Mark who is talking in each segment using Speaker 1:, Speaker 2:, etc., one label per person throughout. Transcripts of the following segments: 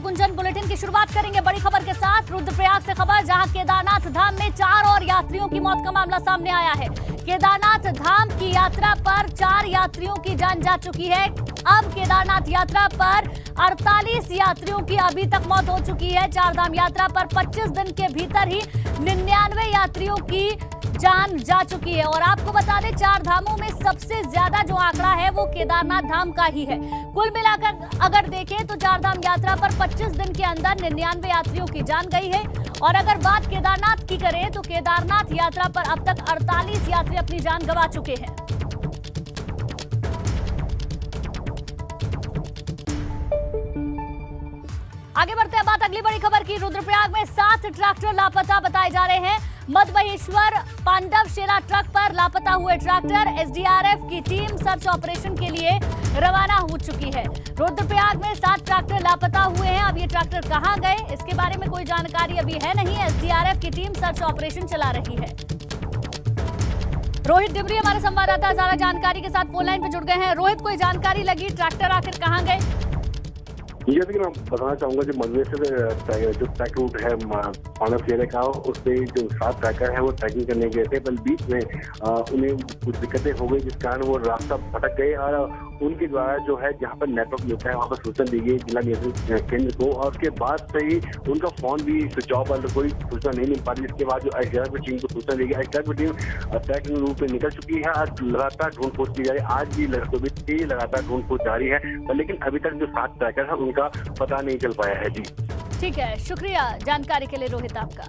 Speaker 1: आप गुंजन बुलेटिन की शुरुआत करेंगे बड़ी खबर के साथ। रुद्रप्रयाग से खबर, जहां केदारनाथ धाम में 4 और यात्रियों की मौत का मामला सामने आया है। केदारनाथ धाम की यात्रा पर 4 यात्रियों की जान जा चुकी है। अब केदारनाथ यात्रा पर 48 यात्रियों की अभी तक मौत हो चुकी है। 4 धाम यात्रा पर 25 दिन के भीतर ही 99 यात्रियों की जान जा चुकी है। और आपको बता दें, 4 धामों में सबसे ज्यादा जो आंकड़ा है वो केदारनाथ धाम का ही है। कुल मिलाकर अगर देखें तो 4 धाम यात्रा पर 25 दिन के अंदर 99 यात्रियों की जान गई है। और अगर बात केदारनाथ की करें तो केदारनाथ यात्रा पर अब तक 48 यात्री अपनी जान गंवा चुके हैं। आगे बढ़ते हैं, बात अगली बड़ी खबर की। रुद्रप्रयाग में 7 ट्रैक्टर लापता बताए जा रहे हैं। मधमहेश्वर पांडव शेरा ट्रक पर लापता हुए ट्रैक्टर, एसडीआरएफ की टीम सर्च ऑपरेशन के लिए रवाना हो चुकी है। रुद्रप्रयाग में 7 ट्रैक्टर लापता हुए हैं। अब ये ट्रैक्टर कहां गए, इसके बारे में कोई जानकारी अभी है नहीं। एसडीआरएफ की टीम सर्च ऑपरेशन चला रही है। रोहित डिमरी हमारे संवाददाता ज्यादा जानकारी के साथ फोन लाइन पे जुड़ गए हैं। रोहित, कोई जानकारी लगी, ट्रैक्टर आखिर कहां गए?
Speaker 2: जैसे कि मैं बताना चाहूंगा, जो मधुमेश्वर जो ट्रैक रूट है पांडव शेरे का, उससे जो 7 ट्रैकर है वो ट्रैकिंग करने गए थे, पर बीच में उन्हें कुछ दिक्कतें हो गई, जिस कारण वो रास्ता भटक गए। और उनके द्वारा जो है जहाँ पर नेटवर्क मिलता है वहाँ पर सूचना दी गई जिला नियंत्रण केंद्र को, और उसके बाद से ही उनका फोन भी स्विच ऑफ और कोई सूचना नहीं मिल पा रही। इसके बाद जो एसडीआरएफ की टीम को सूचना दी गई, एसडीआरएफ की टीम ट्रैकिंग रूट पे निकल चुकी है और लगातार ढूंढ-खोज की जा रही है। आज भी लगातार ढूंढ-खोज जारी है, लेकिन अभी तक जो 7 ट्रैकर है उनका पता नहीं चल पाया है। जी
Speaker 1: ठीक है, शुक्रिया जानकारी के लिए रोहित आपका।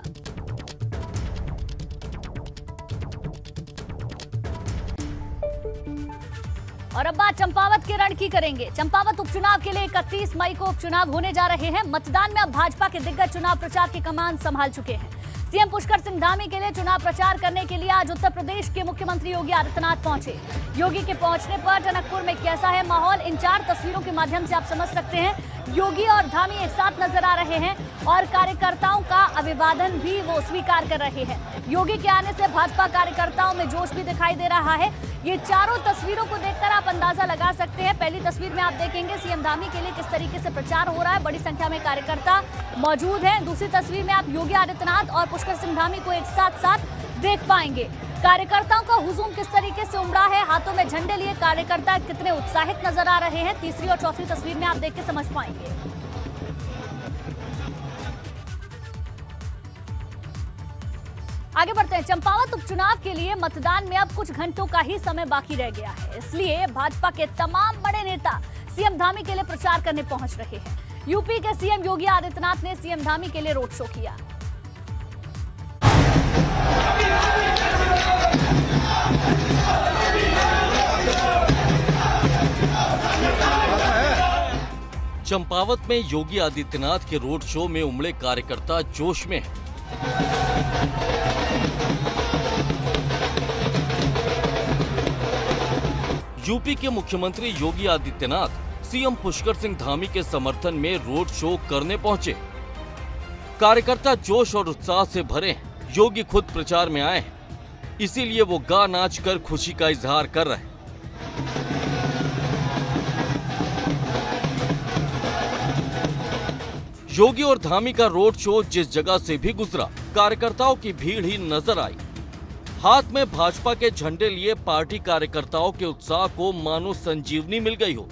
Speaker 1: और अब बात चंपावत के रण की करेंगे। चंपावत उपचुनाव के लिए 31 मई को उपचुनाव होने जा रहे हैं। मतदान में अब भाजपा के दिग्गज चुनाव प्रचार की कमान संभाल चुके हैं। सीएम पुष्कर सिंह धामी के लिए चुनाव प्रचार करने के लिए आज उत्तर प्रदेश के मुख्यमंत्री योगी आदित्यनाथ पहुंचे। योगी के पहुंचने पर टनकपुर में कैसा है माहौल, इन 4 तस्वीरों के माध्यम से आप समझ सकते हैं। योगी और धामी एक साथ नजर आ रहे हैं और कार्यकर्ताओं का अभिवादन भी वो स्वीकार कर रहे हैं। योगी के आने से भाजपा कार्यकर्ताओं में जोश भी दिखाई दे रहा है। ये चारों तस्वीरों को देखकर आप अंदाजा लगा सकते हैं। पहली तस्वीर में आप देखेंगे सीएम धामी के लिए किस तरीके से प्रचार हो रहा है, बड़ी संख्या में कार्यकर्ता मौजूद हैं। दूसरी तस्वीर में आप योगी आदित्यनाथ और पुष्कर सिंह धामी को एक साथ देख पाएंगे। कार्यकर्ताओं का हुजूम किस तरीके से उमड़ा है, हाथों में झंडे लिए कार्यकर्ता कितने उत्साहित नजर आ रहे हैं, तीसरी और चौथी तस्वीर में आप देख के समझ पाएंगे। आगे बढ़ते हैं। चंपावत उपचुनाव के लिए मतदान में अब कुछ घंटों का ही समय बाकी रह गया है, इसलिए भाजपा के तमाम बड़े नेता सीएम धामी के लिए प्रचार करने पहुंच रहे हैं। यूपी के सीएम योगी आदित्यनाथ ने सीएम धामी के लिए रोड शो किया।
Speaker 3: चंपावत में योगी आदित्यनाथ के रोड शो में उमड़े कार्यकर्ता जोश में हैं। यूपी के मुख्यमंत्री योगी आदित्यनाथ सीएम पुष्कर सिंह धामी के समर्थन में रोड शो करने पहुंचे। कार्यकर्ता जोश और उत्साह से भरे हैं। योगी खुद प्रचार में आए हैं, इसीलिए वो गा नाच कर खुशी का इजहार कर रहे हैं। योगी और धामी का रोड शो जिस जगह से भी गुजरा, कार्यकर्ताओं की भीड़ ही नजर आई। हाथ में भाजपा के झंडे लिए पार्टी कार्यकर्ताओं के उत्साह को मानो संजीवनी मिल गई हो।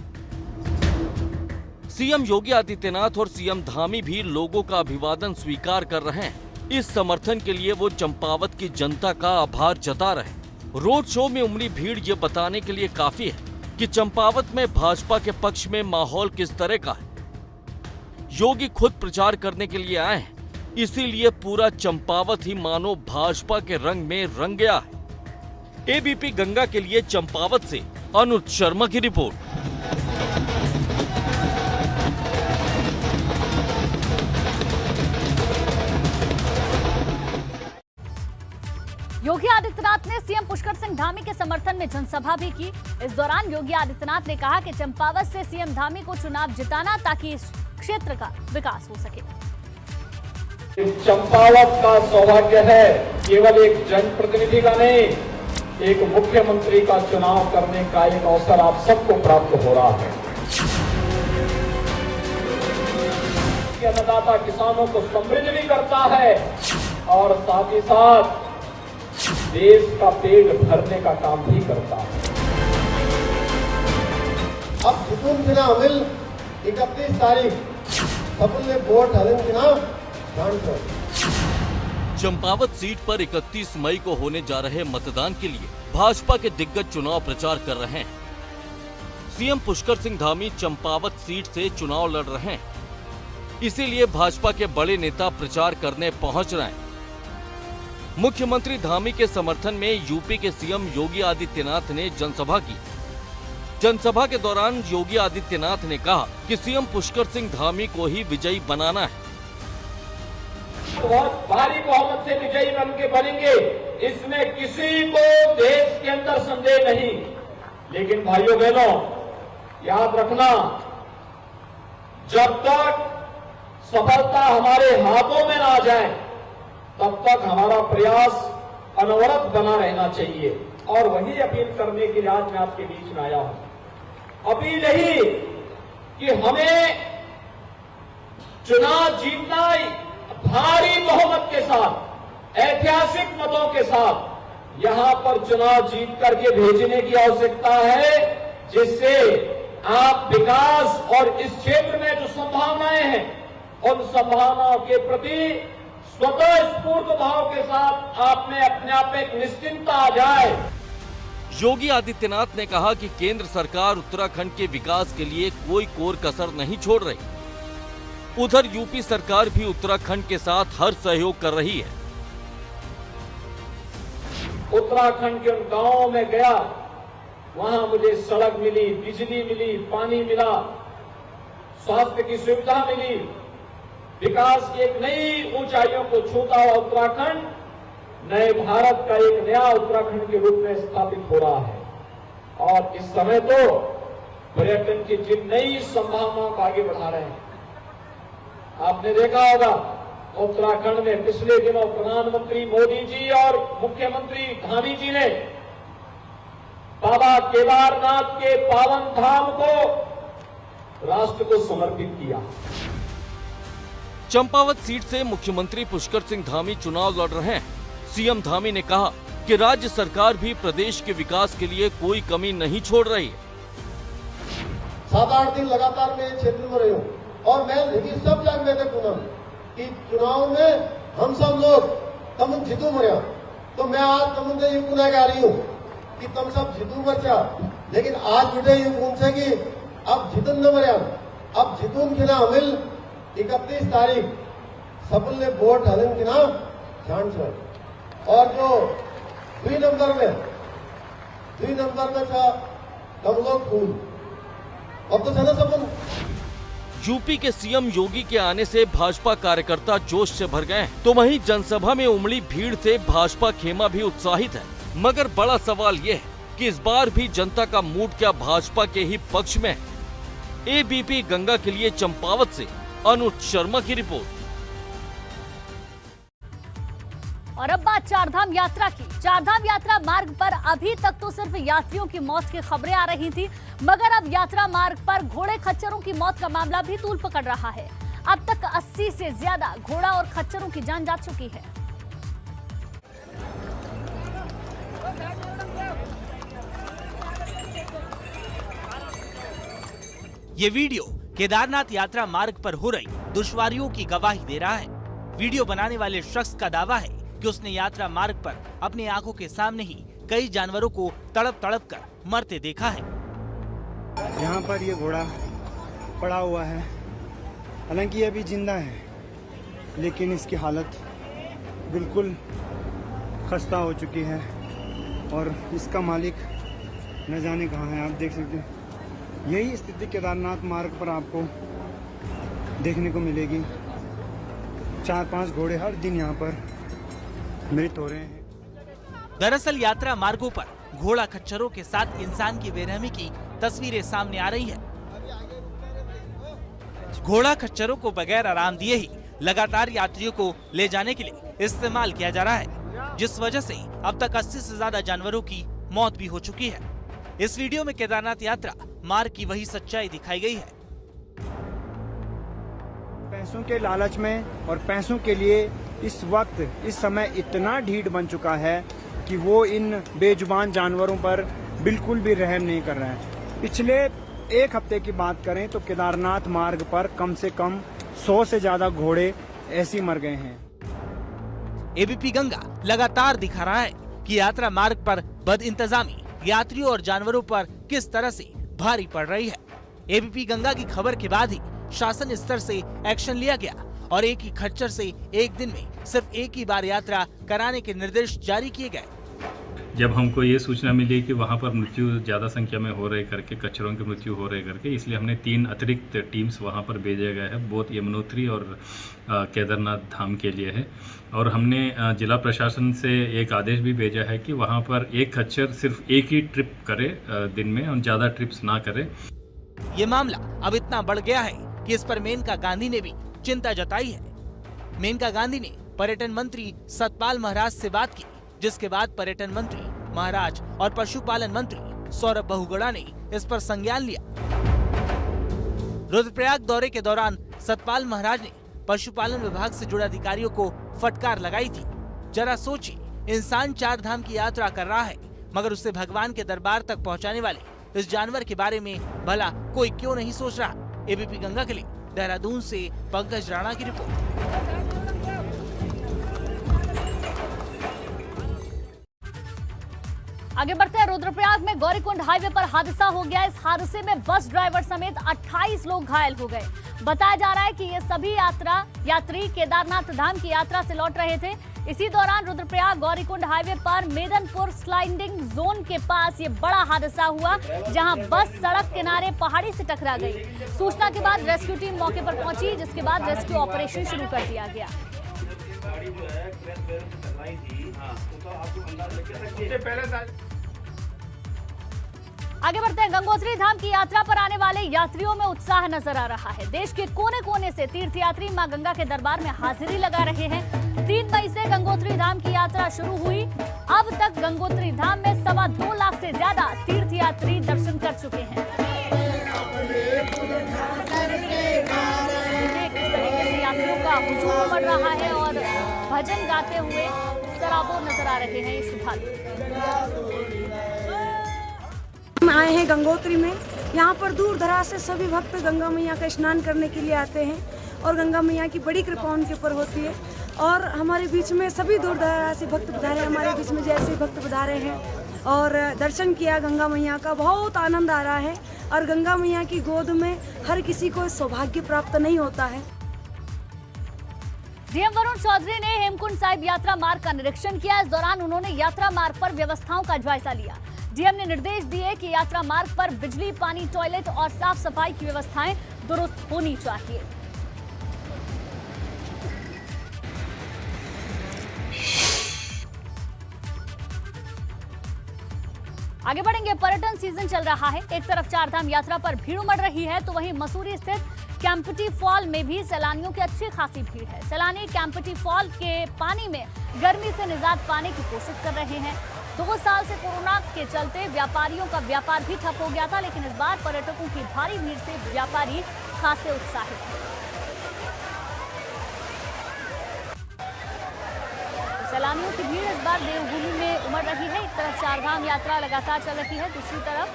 Speaker 3: सीएम योगी आदित्यनाथ और सीएम धामी भी लोगों का अभिवादन स्वीकार कर रहे हैं। इस समर्थन के लिए वो चंपावत की जनता का आभार जता रहे। रोड शो में उमड़ी भीड़ ये बताने के लिए काफी है कि चंपावत में भाजपा के पक्ष में माहौल किस तरह का है। योगी खुद प्रचार करने के लिए आए हैं, इसीलिए पूरा चंपावत ही मानो भाजपा के रंग में रंग गया है। एबीपी गंगा के लिए चंपावत से अनुज शर्मा की रिपोर्ट।
Speaker 1: योगी आदित्यनाथ ने सीएम पुष्कर सिंह धामी के समर्थन में जनसभा भी की। इस दौरान योगी आदित्यनाथ ने कहा कि चंपावत से सीएम धामी को चुनाव जिताना ताकि इस क्षेत्र का विकास हो सके।
Speaker 4: चंपावत का सौभाग्य है केवल एक जनप्रतिनिधि का नहीं, एक मुख्यमंत्री का चुनाव करने का एक अवसर आप सबको प्राप्त हो रहा है। अन्नदाता किसानों को समृद्ध भी करता है और साथ ही साथ देश का पेट भरने का काम भी करता है।
Speaker 5: अब जितून बिना अमिल 31 तारीख सबने वोट हलन बिना
Speaker 3: चंपावत सीट पर 31 मई को होने जा रहे मतदान के लिए भाजपा के दिग्गज चुनाव प्रचार कर रहे हैं। सीएम पुष्कर सिंह धामी चंपावत सीट से चुनाव लड़ रहे हैं, इसीलिए भाजपा के बड़े नेता प्रचार करने पहुंच रहे हैं। मुख्यमंत्री धामी के समर्थन में यूपी के सीएम योगी आदित्यनाथ ने जनसभा की। जनसभा के दौरान योगी आदित्यनाथ ने कहा कि सीएम पुष्कर सिंह धामी को ही विजयी बनाना है।
Speaker 4: बहुत भारी बहुमत से विजयी बन के बनेंगे, इसमें किसी को देश के अंदर संदेह नहीं। लेकिन भाइयों बहनों, याद रखना, जब तक सफलता हमारे हाथों में ना आ जाए तब तक हमारा प्रयास अनवरत बना रहना चाहिए। और वही अपील करने के लिए आज मैं आपके बीच में आया हूं। अपील यही कि हमें चुनाव जीतना भारी बहुमत के साथ, ऐतिहासिक मतों के साथ यहां पर चुनाव जीत करके भेजने की आवश्यकता है, जिससे आप विकास और इस क्षेत्र में जो संभावनाएं हैं उन संभावनाओं के प्रति स्वतः स्फूर्त भाव के साथ आप में अपने आप में एक निश्चिंतता आ जाए।
Speaker 3: योगी आदित्यनाथ ने कहा कि केंद्र सरकार उत्तराखंड के विकास के लिए कोई कोर कसर नहीं छोड़ रही। उधर यूपी सरकार भी उत्तराखंड के साथ हर सहयोग कर रही है।
Speaker 4: उत्तराखंड के उन गांवों में गया, वहां मुझे सड़क मिली, बिजली मिली, पानी मिला, स्वास्थ्य की सुविधा मिली, विकास की एक नई ऊंचाइयों को छूता हुआ उत्तराखंड नए भारत का एक नया उत्तराखंड के रूप में स्थापित हो रहा है। और इस समय तो पर्यटन की जिन नई संभावनाओं को आगे बढ़ा रहे हैं। आपने देखा होगा उत्तराखंड में पिछले दिनों प्रधानमंत्री मोदी जी और मुख्यमंत्री धामी जी ने बाबा केदारनाथ के पावन धाम को राष्ट्र को समर्पित किया।
Speaker 3: चंपावत सीट से मुख्यमंत्री पुष्कर सिंह धामी चुनाव लड़ रहे हैं। सीएम धामी ने कहा कि राज्य सरकार भी प्रदेश के विकास के लिए कोई कमी नहीं छोड़ रही है।
Speaker 5: 7-8 दिन लगातार मैं क्षेत्र में रही हूँ और मैं सब जगह मैंने सुना कि चुनाव में हम सब लोग तम जीतू मरिया, तो मैं आज तुमसे ये पुनः कह रही हूँ कि तुम सब जीतू मरचा, लेकिन आज मुझे ये पूछे कि अब जीतन न मरिया, अब जीतून की ना अमिल 31 तारीख सबने वोट हलन की ना जान छोड़। और जो 2 नंबर में था कम लोग फूल, अब तो चला सबन।
Speaker 3: यूपी के सीएम योगी के आने से भाजपा कार्यकर्ता जोश से भर गए हैं, तो वहीं जनसभा में उमड़ी भीड़ से भाजपा खेमा भी उत्साहित है। मगर बड़ा सवाल ये है कि इस बार भी जनता का मूड क्या भाजपा के ही पक्ष में है। एबीपी गंगा के लिए चंपावत से अनुज शर्मा की रिपोर्ट।
Speaker 1: और अब बात चारधाम यात्रा की। चारधाम यात्रा मार्ग पर अभी तक तो सिर्फ यात्रियों की मौत की खबरें आ रही थी, मगर अब यात्रा मार्ग पर घोड़े खच्चरों की मौत का मामला भी तूल पकड़ रहा है। अब तक 80 से ज्यादा घोड़ा और खच्चरों की जान जा चुकी है।
Speaker 6: ये वीडियो केदारनाथ यात्रा मार्ग पर हो रही दुश्वारियों की गवाही दे रहा है। वीडियो बनाने वाले शख्स का दावा है कि उसने यात्रा मार्ग पर अपनी आंखों के सामने ही कई जानवरों को तड़प तड़प कर मरते देखा है।
Speaker 7: यहाँ पर ये घोड़ा पड़ा हुआ है, हालांकि ये अभी जिंदा है, लेकिन इसकी हालत बिल्कुल खस्ता हो चुकी है और इसका मालिक न जाने कहाँ है। आप देख सकते हैं, यही स्थिति केदारनाथ मार्ग पर आपको देखने को मिलेगी। 4-5 घोड़े हर दिन यहाँ पर मृत हो रहे हैं।
Speaker 6: दरअसल यात्रा मार्गों पर घोड़ा खच्चरों के साथ इंसान की बेरहमी की तस्वीरें सामने आ रही है। घोड़ा खच्चरों को बगैर आराम दिए ही लगातार यात्रियों को ले जाने के लिए इस्तेमाल किया जा रहा है, जिस वजह से अब तक 80 से ज्यादा जानवरों की मौत भी हो चुकी है। इस वीडियो में केदारनाथ यात्रा मार्ग की वही सच्चाई दिखाई गई है।
Speaker 7: पैसों के लालच में और पैसों के लिए इस वक्त इस समय इतना ढीठ बन चुका है कि वो इन बेजुबान जानवरों पर बिल्कुल भी रहम नहीं कर रहा है। पिछले एक हफ्ते की बात करें तो केदारनाथ मार्ग पर कम से कम 100 से ज्यादा घोड़े ऐसे ही मर गए हैं।
Speaker 6: एबीपी गंगा लगातार दिखा रहा है कि यात्रा मार्ग पर बदइंतजामी यात्रियों और जानवरों पर किस तरह से भारी पड़ रही है। एबीपी गंगा की खबर के बाद ही शासन स्तर से एक्शन लिया गया और एक ही खच्चर से एक दिन में सिर्फ एक ही बार यात्रा कराने के निर्देश जारी किए गए।
Speaker 8: जब हमको ये सूचना मिली कि वहाँ पर मृत्यु ज़्यादा संख्या में हो रहे करके, कचरों की मृत्यु हो रहे करके, इसलिए हमने 3 अतिरिक्त टीम्स वहाँ पर भेजे गए हैं, बहुत यमुनोत्री और केदारनाथ धाम के लिए है। और हमने जिला प्रशासन से एक आदेश भी भेजा है कि वहाँ पर एक खच्चर सिर्फ एक ही ट्रिप करे दिन में और ज़्यादा ट्रिप्स ना करे।
Speaker 6: ये मामला अब इतना बढ़ गया है कि इस पर मेनका गांधी ने भी चिंता जताई है। मेनका गांधी ने पर्यटन मंत्री सतपाल महाराज से बात की, जिसके बाद पर्यटन मंत्री महाराज और पशुपालन मंत्री सौरभ बहुगुणा ने इस पर संज्ञान लिया। रुद्रप्रयाग दौरे के दौरान सतपाल महाराज ने पशुपालन विभाग से जुड़े अधिकारियों को फटकार लगाई थी। जरा सोचिए, इंसान 4 धाम की यात्रा कर रहा है मगर उसे भगवान के दरबार तक पहुंचाने वाले इस जानवर के बारे में भला कोई क्यों नहीं सोच रहा। एबीपी गंगा के लिए देहरादून से पंकज राणा की रिपोर्ट।
Speaker 1: आगे बढ़ते हैं। रुद्रप्रयाग में गौरीकुंड हाईवे पर हादसा हो गया। इस हादसे में बस ड्राइवर समेत 28 लोग घायल हो गए। बताया जा रहा है कि ये सभी यात्री केदारनाथ धाम की यात्रा से लौट रहे थे। इसी दौरान रुद्रप्रयाग गौरीकुंड हाईवे पर मेदनपुर स्लाइडिंग जोन के पास ये बड़ा हादसा हुआ, जहां बस सड़क किनारे पहाड़ी से टकरा गई। सूचना के बाद रेस्क्यू टीम मौके पर पहुंची, जिसके बाद रेस्क्यू ऑपरेशन शुरू कर दिया गया। आगे बढ़ते हैं। गंगोत्री धाम की यात्रा पर आने वाले यात्रियों में उत्साह नजर आ रहा है। देश के कोने कोने से तीर्थयात्री मां गंगा के दरबार में हाजिरी लगा रहे हैं। 3 मई से गंगोत्री धाम की यात्रा शुरू हुई। अब तक गंगोत्री धाम में 2.25 लाख से ज्यादा तीर्थयात्री दर्शन कर चुके हैं। किस तरीके से यात्रियों का हुजूम उमड़ रहा है और भजन गाते हुए सराबोर नजर आ रहे हैं ये श्रद्धालु।
Speaker 9: हम आए हैं गंगोत्री में। यहाँ पर दूर दराज से सभी भक्त गंगा मैया का स्नान करने के लिए आते हैं और गंगा मैया की बड़ी कृपा उनके ऊपर होती है। और हमारे बीच में सभी दूर दराज से भक्त पधारे, हमारे बीच में जैसे भक्त पधारे हैं और दर्शन किया गंगा मैया का, बहुत आनंद आ रहा है। और गंगा मैया की गोद में हर किसी को सौभाग्य प्राप्त नहीं होता है।
Speaker 1: डीएम वरुण चौधरी ने हेमकुंड साहिब यात्रा मार्ग का निरीक्षण किया। इस दौरान उन्होंने यात्रा मार्ग पर व्यवस्थाओं का जायजा लिया। डीएम ने निर्देश दिए कि यात्रा मार्ग पर बिजली, पानी, टॉयलेट और साफ सफाई की व्यवस्थाएं दुरुस्त होनी चाहिए। आगे बढ़ेंगे। पर्यटन सीजन चल रहा है। एक तरफ 4 धाम यात्रा पर भीड़ उमड़ रही है, तो वहीं मसूरी स्थित कैंपटी फॉल में भी सैलानियों की अच्छी खासी भीड़ है। सैलानी कैंपटी फॉल के पानी में गर्मी से निजात पाने की कोशिश कर रहे हैं। 2 साल से कोरोना के चलते व्यापारियों का व्यापार भी ठप हो गया था, लेकिन इस बार पर्यटकों की भारी भीड़ से व्यापारी खासे उत्साहित हैं। सैलानियों की भीड़ इस बार देवभूमि में उमड़ रही है। एक तरफ 4 धाम यात्रा लगातार चल रही है, दूसरी तरफ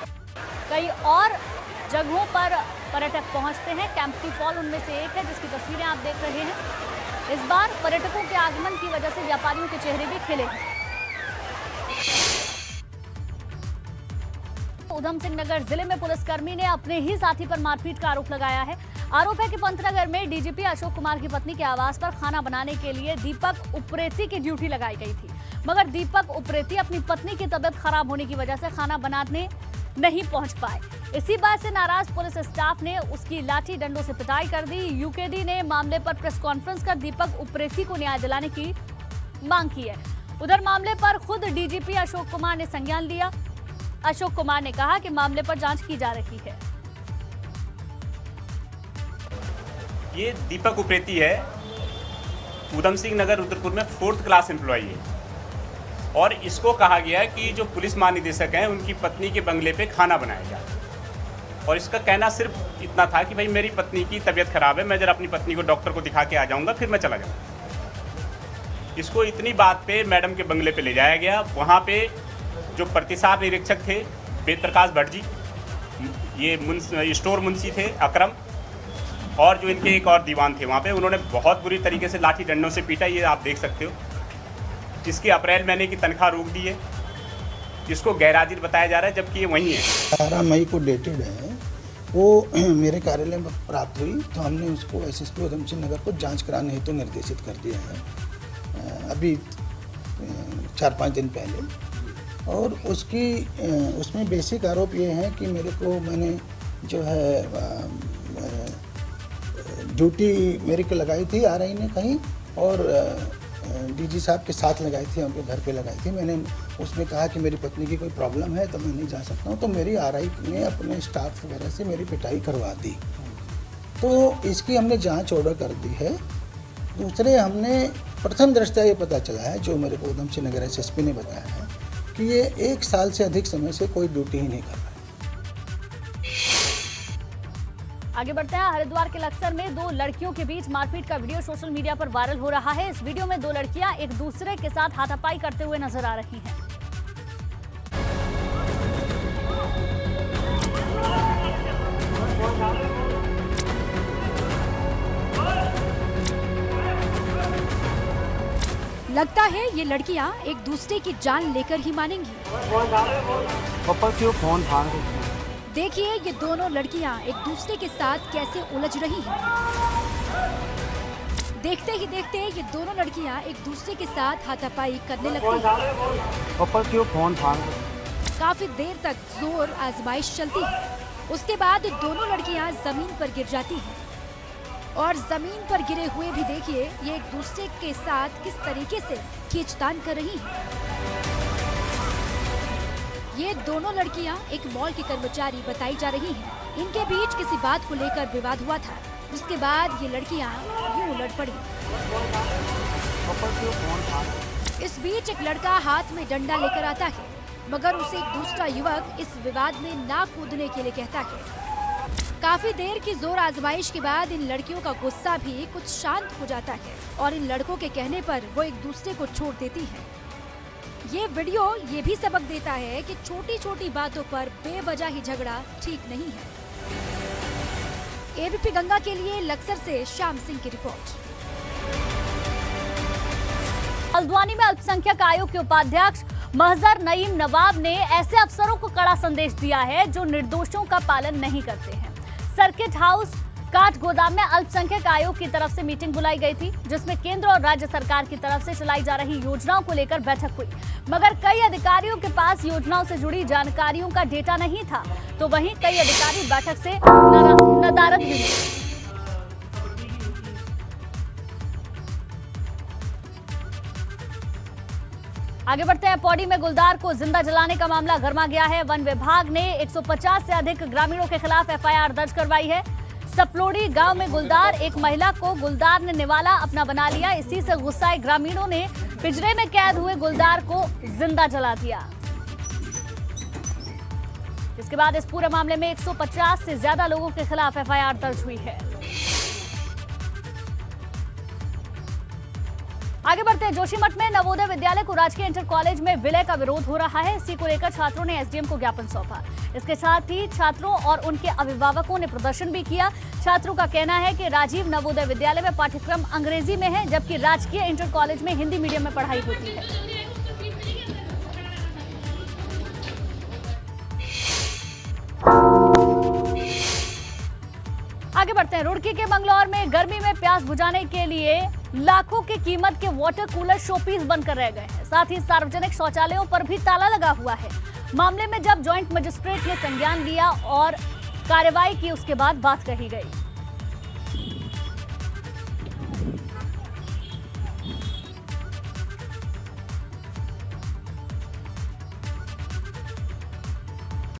Speaker 1: कई और जगहों पर पर्यटक पहुंचते हैं। कैंपटी फॉल उनमें से एक है, जिसकी तस्वीरें आप देख रहे हैं। इस बार पर्यटकों के आगमन की वजह से व्यापारियों के चेहरे भी खिले हैं। उधम सिंह नगर जिले में पुलिसकर्मी ने अपने ही साथी पर मारपीट का आरोप लगाया है। आरोप है कि पंतनगर में डीजीपी अशोक कुमार की पत्नी के आवास पर खाना बनाने के लिए दीपक उप्रेती की ड्यूटी लगाई गई थी, मगर दीपक उप्रेती अपनी पत्नी की तबीयत खराब होने की वजह से खाना बनाने नहीं पहुंच पाए। इसी बात से नाराज पुलिस स्टाफ ने उसकी लाठी डंडों से पिटाई कर दी। यूकेडी ने मामले पर प्रेस कॉन्फ्रेंस कर दीपक उप्रेती को न्याय दिलाने की मांग की है। उधर मामले पर खुद डीजीपी अशोक कुमार ने संज्ञान लिया। अशोक कुमार ने कहा कि मामले पर जांच की जा रही है।
Speaker 10: ये दीपक उप्रेती है, उधम सिंह नगर रुद्रपुर में 4th क्लास एम्प्लॉई है और इसको कहा गया कि जो पुलिस महानिदेशक हैं उनकी पत्नी के बंगले पे खाना बनाया जाए। और इसका कहना सिर्फ इतना था कि भाई मेरी पत्नी की तबीयत खराब है, मैं जरा अपनी पत्नी को डॉक्टर को दिखा के आ जाऊँगा, फिर मैं चला जाऊँगा। इसको इतनी बात पे मैडम के बंगले पे ले जाया गया। वहाँ पे जो प्रतिसार निरीक्षक थे वेदप्रकाश भट्ट जी, ये स्टोर मुंशी थे अकरम, और जो इनके एक और दीवान थे वहाँ पे, उन्होंने बहुत बुरी तरीके से लाठी डंडों से पीटा। ये आप देख सकते हो। इसकी अप्रैल महीने की तनख्वाह रोक दी है। इसको गैरहाजिर बताया जा रहा है, जबकि ये वहीं है।
Speaker 11: 18 मई को डेटेड है, वो मेरे कार्यालय में प्राप्त हुई, तो हमने उसको एसएसपी उधम सिंह नगर को जांच कराने हेतु निर्देशित कर दिया है अभी 4-5 दिन पहले। और उसमें बेसिक आरोप ये है कि मैंने जो है ड्यूटी मेरे को लगाई थी RI ने कहीं, और DG साहब के साथ लगाई थी, उनके घर पे लगाई थी। मैंने उसमें कहा कि मेरी पत्नी की कोई प्रॉब्लम है तो मैं नहीं जा सकता हूँ, तो मेरी RI ने अपने स्टाफ वगैरह से मेरी पिटाई करवा दी। तो इसकी हमने जांच ऑर्डर कर दी है। दूसरे, हमने प्रथम दृष्टया ये पता चला है, जो मेरे को उधम सिंह नगर SSP ने बताया है, कि ये 1 साल से अधिक समय से कोई ड्यूटी ही नहीं कर रहा है।
Speaker 1: आगे बढ़ते हैं। हरिद्वार के लक्सर में 2 लड़कियों के बीच मारपीट का वीडियो सोशल मीडिया पर वायरल हो रहा है। इस वीडियो में 2 लड़कियां एक दूसरे के साथ हाथापाई करते हुए नजर आ रही हैं।
Speaker 12: लगता है ये लड़कियां एक दूसरे की जान लेकर ही मानेंगी। देखिए ये दोनों लड़कियां एक दूसरे के साथ कैसे उलझ रही हैं। देखते ही देखते ये दोनों लड़कियां एक दूसरे के साथ हाथापाई करने लगती हैं। काफी देर तक जोर आजमाइश चलती है। उसके बाद दोनों लड़कियां जमीन पर गिर जाती हैं, और जमीन पर गिरे हुए भी देखिए ये एक दूसरे के साथ किस तरीके से खींचतान कर रही हैं। ये दोनों लड़कियां एक मॉल की कर्मचारी बताई जा रही हैं। इनके बीच किसी बात को लेकर विवाद हुआ था, जिसके बाद ये लड़कियां यूं उलट पड़ी। इस बीच एक लड़का हाथ में डंडा लेकर आता है, मगर उसे एक दूसरा युवक इस विवाद में ना कूदने के लिए कहता है। काफी देर की जोर आजमाइश के बाद इन लड़कियों का गुस्सा भी कुछ शांत हो जाता है, और इन लड़कों के कहने पर वो एक दूसरे को छोड़ देती हैं। ये वीडियो ये भी सबक देता है कि छोटी छोटी बातों पर बेवजह ही झगड़ा ठीक नहीं है। ABP गंगा के लिए लक्सर से श्याम सिंह की रिपोर्ट।
Speaker 1: हल्द्वानी में अल्पसंख्यक आयोग के उपाध्यक्ष महजर नईम नवाब ने ऐसे अफसरों को कड़ा संदेश दिया है जो निर्दोषों का पालन नहीं करते हैं। सर्किट हाउस काठ गोदाम में अल्पसंख्यक आयोग की तरफ से मीटिंग बुलाई गई थी, जिसमें केंद्र और राज्य सरकार की तरफ से चलाई जा रही योजनाओं को लेकर बैठक हुई, मगर कई अधिकारियों के पास योजनाओं से जुड़ी जानकारियों का डेटा नहीं था, तो वहीं कई अधिकारी बैठक से नदारद भी हुए। आगे बढ़ते हैं। पौड़ी में गुलदार को जिंदा जलाने का मामला गर्मा गया है। वन विभाग ने 150 से अधिक ग्रामीणों के खिलाफ FIR दर्ज करवाई है। सपलोड़ी गांव में गुलदार, एक महिला को गुलदार ने निवाला अपना बना लिया। इसी से गुस्साए ग्रामीणों ने पिंजरे में कैद हुए गुलदार को जिंदा जला दिया। इसके बाद इस पूरे मामले में 150 से ज्यादा लोगों के खिलाफ FIR दर्ज हुई है। आगे बढ़ते हैं। जोशीमठ में नवोदय विद्यालय को राजकीय इंटर कॉलेज में विलय का विरोध हो रहा है। इसी को लेकर छात्रों ने SDM को ज्ञापन सौंपा। इसके साथ ही छात्रों और उनके अभिभावकों ने प्रदर्शन भी किया। छात्रों का कहना है कि राजीव नवोदय विद्यालय में पाठ्यक्रम अंग्रेजी में है, जबकि राजकीय इंटर कॉलेज में हिंदी मीडियम में पढ़ाई होती है। आगे बढ़ते हैं। रुड़की के मंगलौर में गर्मी में प्यास बुझाने के लिए लाखों की कीमत के वाटर कूलर शोपीस बनकर रह गए हैं। साथ ही सार्वजनिक शौचालयों पर भी ताला लगा हुआ है। मामले में जब जॉइंट मजिस्ट्रेट ने संज्ञान लिया और कार्रवाई की, उसके बाद बात कही गई।